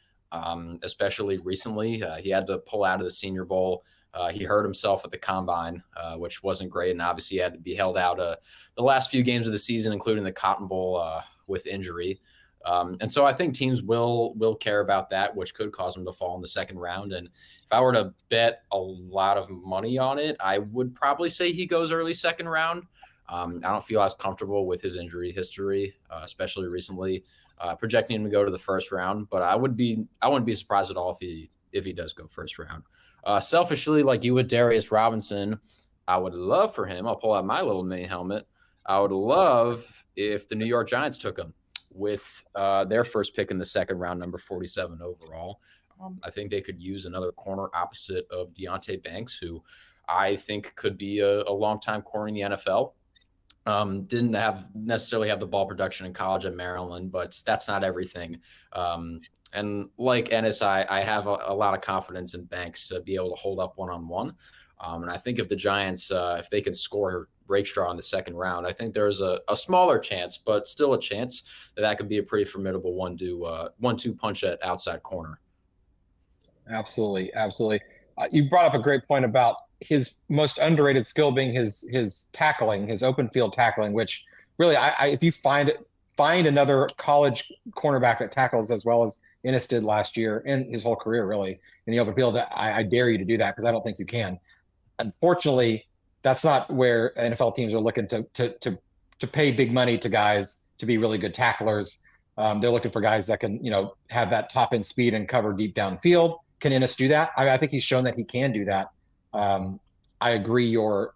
especially recently, he had to pull out of the Senior Bowl. He hurt himself at the combine, which wasn't great. And obviously he had to be held out the last few games of the season, including the Cotton Bowl with injury. And so I think teams will care about that, which could cause him to fall in the second round. And if I were to bet a lot of money on it, I would probably say he goes early second round. I don't feel as comfortable with his injury history, especially recently, projecting him to go to the first round. But I wouldn't be surprised at all if he does go first round. Selfishly, like you with Darius Robinson, I would love for him. I'll pull out my little mini helmet. I would love if the New York Giants took him with their first pick in the second round, number 47 overall. I think they could use another corner opposite of Deonte Banks, who I think could be a long-time corner in the NFL. Didn't necessarily have the ball production in college at Maryland, but that's not everything. And like Ennis, I have a lot of confidence in Banks to be able to hold up one-on-one. And I think if the Giants, if they can score Rakestraw in the second round, I think there's a smaller chance, but still a chance that could be a pretty formidable 1-2 punch at outside corner. Absolutely. You brought up a great point about his most underrated skill being his tackling, his open field tackling, which really, if you find another college cornerback that tackles as well as Ennis did last year and his whole career, really, in the open field, I dare you to do that, because I don't think you can. Unfortunately, that's not where NFL teams are looking to pay big money to guys to be really good tacklers. They're looking for guys that can, have that top end speed and cover deep downfield. Can Ennis do that? I think he's shown that he can do that. I agree your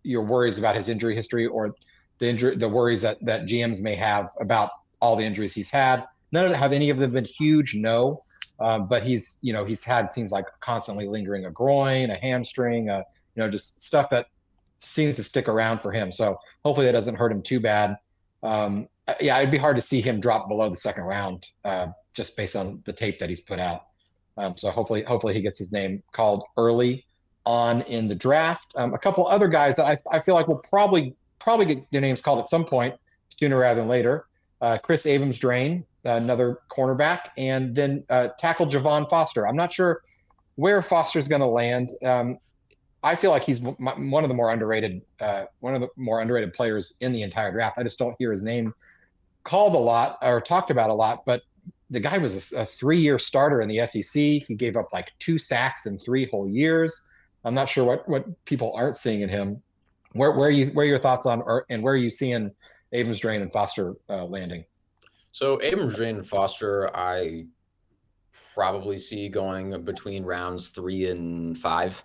worries about his injury history, or the worries that GMs may have about all the injuries he's had. Have any of them been huge? No. But he's had, seems like, constantly lingering a groin, a hamstring, just stuff that seems to stick around for him. So hopefully that doesn't hurt him too bad. It'd be hard to see him drop below the second round, just based on the tape that he's put out. So hopefully he gets his name called early on in the draft. A couple other guys that I feel like will probably get their names called at some point, sooner rather than later. Chris Abrams-Drain another cornerback, and then tackle Javon Foster. I'm not sure where Foster's going to land. I feel like he's one of the more underrated players in the entire draft. I just don't hear his name called a lot or talked about a lot, but the guy was a 3-year starter in the SEC. He gave up like 2 sacks in 3 whole years. I'm not sure what people aren't seeing in him. Where are your thoughts on, and where are you seeing Abrams, Drain, and Foster landing? So Abrams, Drain, and Foster, I probably see going between rounds 3 and 5.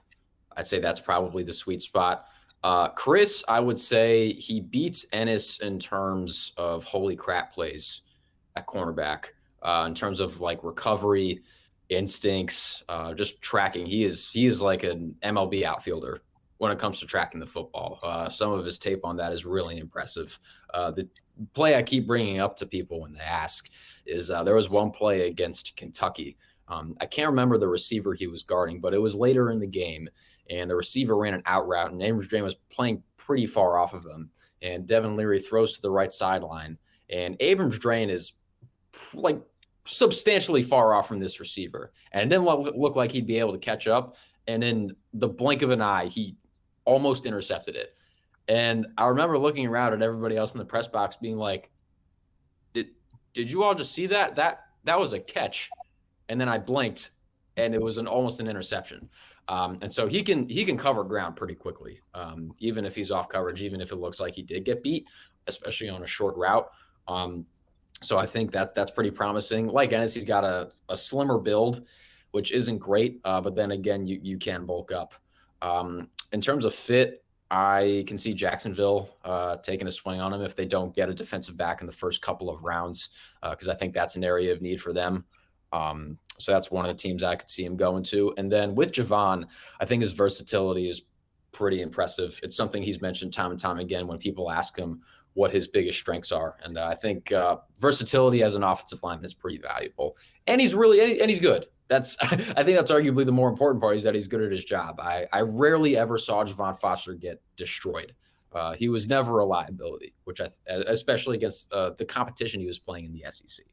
I'd say that's probably the sweet spot. Chris, I would say he beats Ennis in terms of holy crap plays at cornerback. In terms of like recovery, instincts, just tracking. He is like an MLB outfielder when it comes to tracking the football. Some of his tape on that is really impressive. The play I keep bringing up to people when they ask is there was one play against Kentucky. I can't remember the receiver he was guarding, but it was later in the game, and the receiver ran an out route, and Abrams Drain was playing pretty far off of him, and Devin Leary throws to the right sideline, and Abrams Drain is like substantially far off from this receiver, and it didn't look like he'd be able to catch up, and in the blink of an eye, he almost intercepted it. And I remember looking around at everybody else in the press box being like, did you all just see that? That was a catch. And then I blinked, and it was almost an interception. And so he can cover ground pretty quickly, even if he's off coverage, even if it looks like he did get beat, especially on a short route. So I think that's pretty promising. Like Ennis, he's got a slimmer build, which isn't great, but then again, you can bulk up. In terms of fit, I can see Jacksonville taking a swing on him if they don't get a defensive back in the first couple of rounds, because I think that's an area of need for them. So that's one of the teams I could see him going to. And then with Javon, I think his versatility is pretty impressive. It's something he's mentioned time and time again when people ask him what his biggest strengths are. And I think versatility as an offensive lineman is pretty valuable. And he's good. I think that's arguably the more important part, is that he's good at his job. I rarely ever saw Javon Foster get destroyed. He was never a liability, especially against the competition he was playing in the SEC.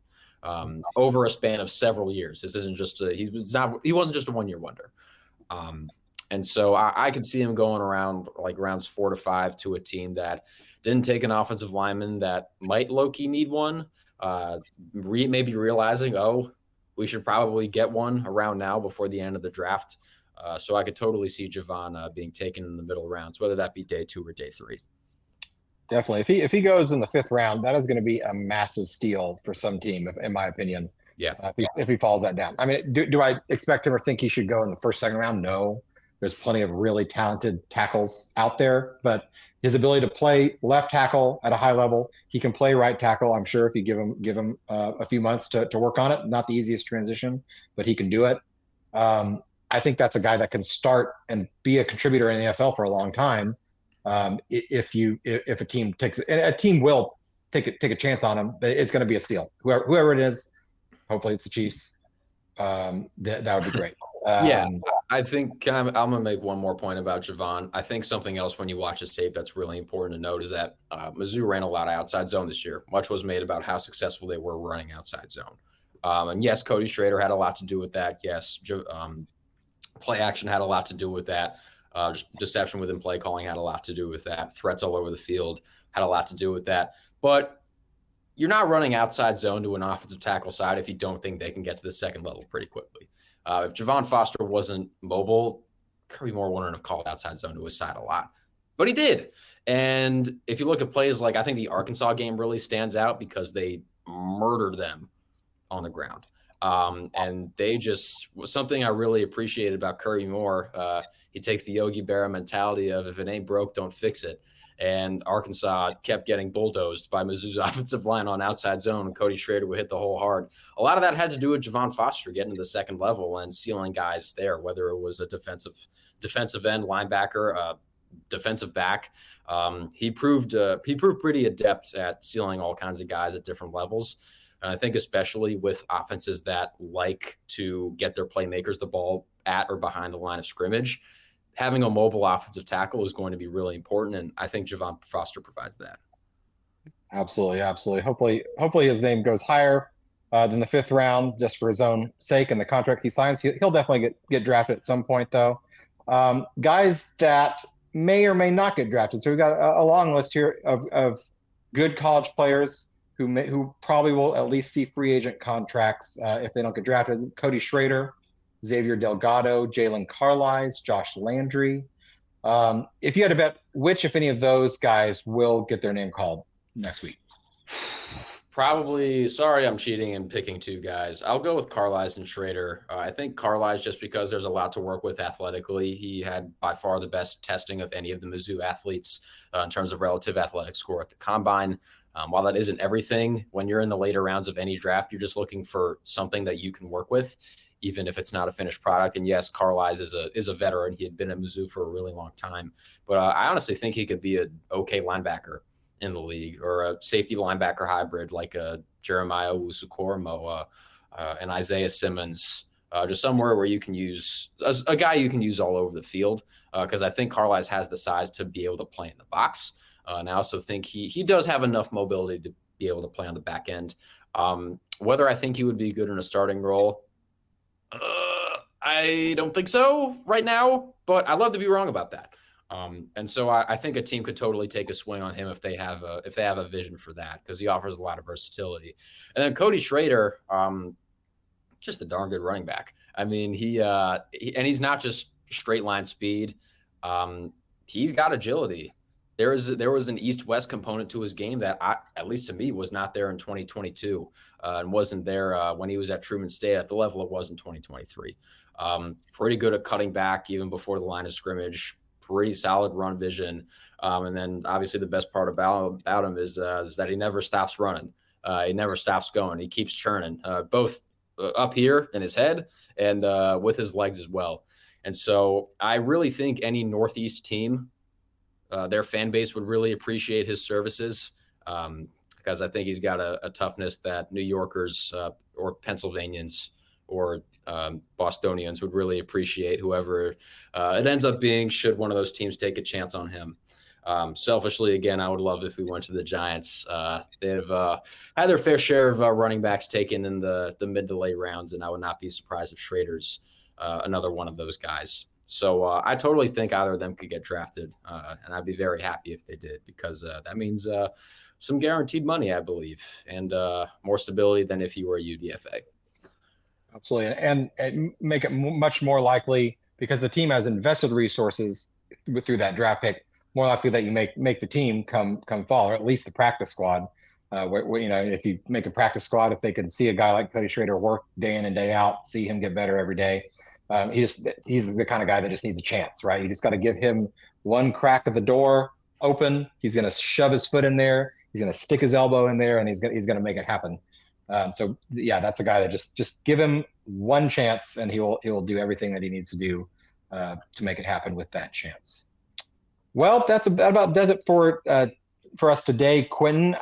Over a span of several years. This isn't just he wasn't just a 1-year wonder. And so I could see him going around like rounds 4 to 5 to a team that didn't take an offensive lineman that might low-key need one, maybe realizing, we should probably get one around now before the end of the draft. So I could totally see Javon being taken in the middle rounds, whether that be day 2 or day 3. Definitely. If he goes in the 5th round, that is going to be a massive steal for some team, in my opinion. Yeah. If he falls that down. I mean, do I expect him or think he should go in the 1st, 2nd round? No. There's plenty of really talented tackles out there, but his ability to play left tackle at a high level, he can play right tackle. I'm sure if you give him a few months to work on it. Not the easiest transition, but he can do it. I think that's a guy that can start and be a contributor in the NFL for a long time. If a team will take a chance on him, it's going to be a steal. Whoever it is, hopefully it's the Chiefs. That would be great. Yeah, I think I'm going to make one more point about Javon. I think something else when you watch his tape that's really important to note is that Mizzou ran a lot of outside zone this year. Much was made about how successful they were running outside zone. And yes, Cody Schrader had a lot to do with that. Yes, play action had a lot to do with that. Just deception within play calling had a lot to do with that. Threats all over the field had a lot to do with that. But you're not running outside zone to an offensive tackle side if you don't think they can get to the 2nd level pretty quickly. If Javon Foster wasn't mobile, Kirby Moore wouldn't have called outside zone to his side a lot. But he did. And if you look at plays like, I think the Arkansas game really stands out because they murdered them on the ground. And they just was something I really appreciated about Kirby Moore. He takes the Yogi Berra mentality of if it ain't broke, don't fix it. And Arkansas kept getting bulldozed by Mizzou's offensive line on outside zone, and Cody Schrader would hit the hole hard. A lot of that had to do with Javon Foster getting to the 2nd level and sealing guys there, whether it was a defensive end, linebacker, defensive back. He proved pretty adept at sealing all kinds of guys at different levels. And I think especially with offenses that like to get their playmakers the ball at or behind the line of scrimmage, having a mobile offensive tackle is going to be really important, and I think Javon Foster provides that. Absolutely. Hopefully his name goes higher than the 5th round just for his own sake and the contract he signs. He'll definitely get drafted at some point, though. Guys that may or may not get drafted. So we've got a long list here of good college players who probably will at least see free agent contracts if they don't get drafted. Cody Schrader, Xavier Delgado, Jalen Carlies, Josh Landry. If you had to bet which, if any of those guys will get their name called next week. Probably, sorry, I'm cheating and picking 2 guys. I'll go with Carlies and Schrader. I think Carlies, just because there's a lot to work with athletically. He had by far the best testing of any of the Mizzou athletes in terms of relative athletic score at the combine. While that isn't everything, when you're in the later rounds of any draft, you're just looking for something that you can work with, even if it's not a finished product. And yes, Carlies is a veteran. He had been at Mizzou for a really long time. But I honestly think he could be an okay linebacker in the league, or a safety linebacker hybrid like a Jeremiah Owusu-Koramoah and Isaiah Simmons, just somewhere where you can use a guy you can use all over the field, because I think Carlies has the size to be able to play in the box. And I also think he does have enough mobility to be able to play on the back end. Whether I think he would be good in a starting role, I don't think so right now, but I'd love to be wrong about that. And so I think a team could totally take a swing on him if they have a vision for that, because he offers a lot of versatility. And then Cody Schrader, just a darn good running back. I mean, and he's not just straight line speed. He's got agility. There was an East-West component to his game that, at least to me, was not there in 2022 and wasn't there when he was at Truman State at the level it was in 2023. Pretty good at cutting back even before the line of scrimmage. Pretty solid run vision. And then obviously the best part about him is that he never stops running. He never stops going. He keeps churning, both up here in his head and with his legs as well. And so I really think any Northeast team, their fan base would really appreciate his services, because I think he's got a toughness that New Yorkers or Pennsylvanians or Bostonians would really appreciate, whoever it ends up being, should one of those teams take a chance on him. Selfishly, again, I would love if we went to the Giants. They've had their fair share of running backs taken in the mid to late rounds, and I would not be surprised if Schrader's another one of those guys. So I totally think either of them could get drafted, and I'd be very happy if they did, because that means some guaranteed money, I believe, and more stability than if you were a UDFA. Absolutely, and make it much more likely, because the team has invested resources through that draft pick, more likely that you make the team come fall, or at least the practice squad. Where if you make a practice squad, if they can see a guy like Cody Schrader work day in and day out, see him get better every day, he's the kind of guy that just needs a chance, right? You just got to give him one crack of the door open. He's going to shove his foot in there. He's going to stick his elbow in there, and he's going to make it happen. So yeah, that's a guy that just give him one chance, and he will do everything that he needs to do to make it happen with that chance. Well, that about does it for us today, Quentin.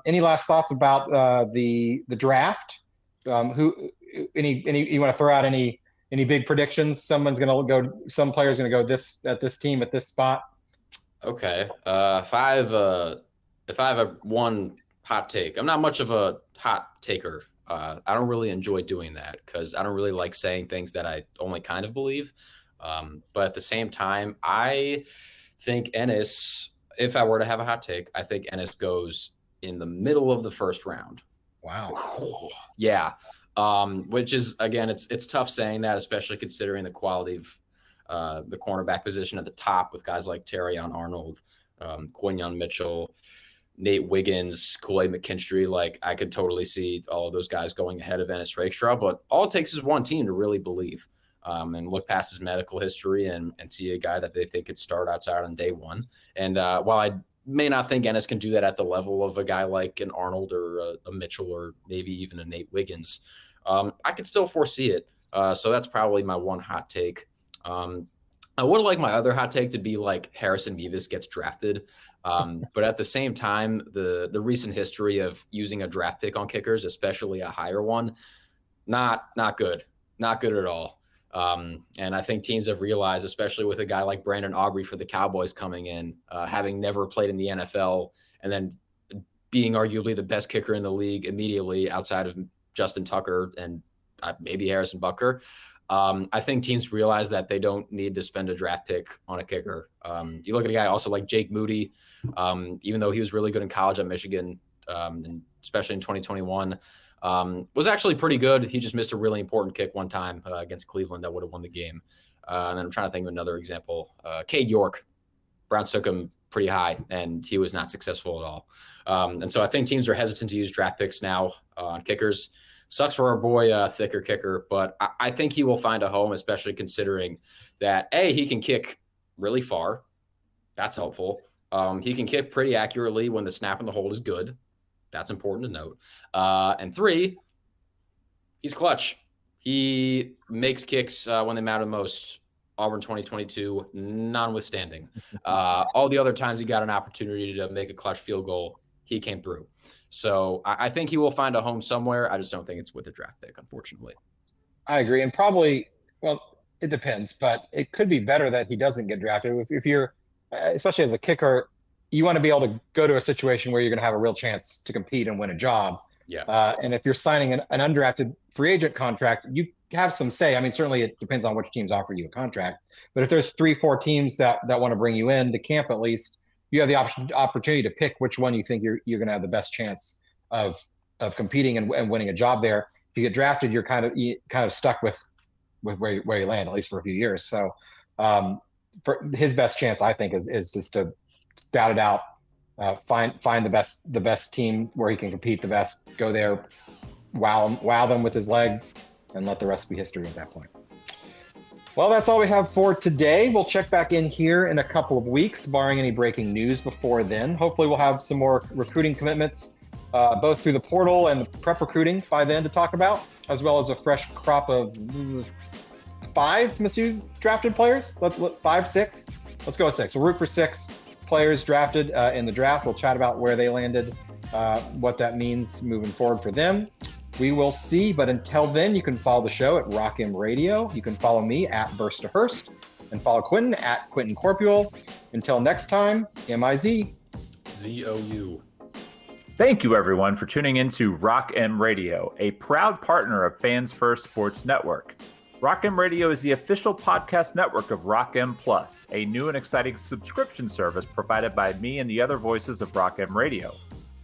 Any last thoughts about the draft? You want to throw out any big predictions? Some player's going to go this team at this spot. Okay. If I have one hot take, I'm not much of a hot taker. I don't really enjoy doing that, because I don't really like saying things that I only kind of believe. But at the same time, I think Ennis, if I were to have a hot take, I think Ennis goes in the middle of the first round. Wow. Yeah. Which is, again, it's tough saying that, especially considering the quality of the cornerback position at the top with guys like Terrion Arnold, Quinyon Mitchell, Nate Wiggins, Kool-Aid McKinstry. Like, I could totally see all of those guys going ahead of Ennis Rakestraw, but all it takes is one team to really believe and look past his medical history and see a guy that they think could start outside on day one. And while I may not think Ennis can do that at the level of a guy like an Arnold or a Mitchell or maybe even a Nate Wiggins, I could still foresee it. So that's probably my one hot take. I would like my other hot take to be like Harrison Mevis gets drafted. But at the same time, the recent history of using a draft pick on kickers, especially a higher one, not good at all. And I think teams have realized, especially with a guy like Brandon Aubrey for the Cowboys coming in, having never played in the NFL and then being arguably the best kicker in the league immediately outside of Justin Tucker and maybe Harrison Butker. I think teams realize that they don't need to spend a draft pick on a kicker. You look at a guy also like Jake Moody, even though he was really good in college at Michigan, and especially in 2021, was actually pretty good. He just missed a really important kick one time against Cleveland that would have won the game. And then I'm trying to think of another example. Cade York, Browns took him pretty high, and he was not successful at all. And so I think teams are hesitant to use draft picks now on kickers. Sucks for our boy, Thicker Kicker, but I think he will find a home, especially considering that, A, he can kick really far. That's helpful. He can kick pretty accurately when the snap and the hold is good. That's important to note. And 3, he's clutch. He makes kicks when they matter most. Auburn 2022, notwithstanding. All the other times he got an opportunity to make a clutch field goal, he came through. So I think he will find a home somewhere. I just don't think it's with a draft pick, unfortunately. I agree. And probably, well, it depends, but it could be better that he doesn't get drafted. If you're, especially as a kicker, you want to be able to go to a situation where you're going to have a real chance to compete and win a job. Yeah. And if you're signing an undrafted free agent contract, you have some say. I mean, certainly it depends on which teams offer you a contract. But if there's 3-4 teams that want to bring you in to camp, at least you have the opportunity to pick which one you think you're going to have the best chance of competing and winning a job there. If you get drafted, you're kind of stuck with where you land, at least for a few years. So for his best chance, I think, is just to scout it out, find the best team where he can compete the best, go there, wow them with his leg, and let the rest be history at that point. Well, that's all we have for today. We'll check back in here in a couple of weeks, barring any breaking news before then. Hopefully we'll have some more recruiting commitments, both through the portal and the prep recruiting by then to talk about, as well as a fresh crop of 5 Mizzou drafted players. 5, 6. Let's go with 6. We'll root for 6 players drafted in the draft. We'll chat about where they landed, what that means moving forward for them. We will see, but until then, you can follow the show at Rock M Radio. You can follow me at Burst to Hurst, and follow Quentin at Quentin Corpuel. Until next time, MIZ. ZOU. Thank you, everyone, for tuning in to Rock M Radio, a proud partner of Fans First Sports Network. Rock M Radio is the official podcast network of Rock M Plus, a new and exciting subscription service provided by me and the other voices of Rock M Radio.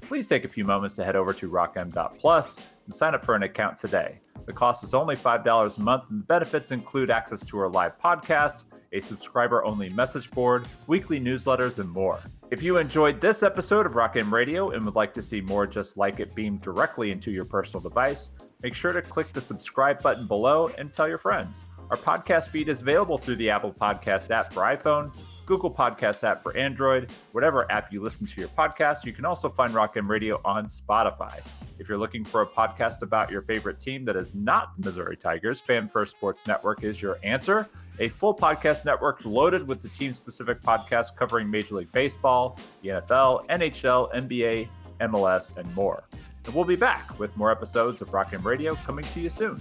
Please take a few moments to head over to rockm.plus and sign up for an account today. The cost is only $5 a month, and the benefits include access to our live podcast, a subscriber-only message board, weekly newsletters, and more. If you enjoyed this episode of Rock M Radio and would like to see more just like it beamed directly into your personal device, make sure to click the subscribe button below and tell your friends. Our podcast feed is available through the Apple Podcast app for iPhone, Google Podcast app for Android, whatever app you listen to your podcast. You can also find Rock M Radio on Spotify. If you're looking for a podcast about your favorite team that is not the Missouri Tigers, Fan First Sports Network is your answer. A full podcast network loaded with the team-specific podcasts covering Major League Baseball, the NFL, NHL, NBA, MLS, and more. And we'll be back with more episodes of Rock M Radio coming to you soon.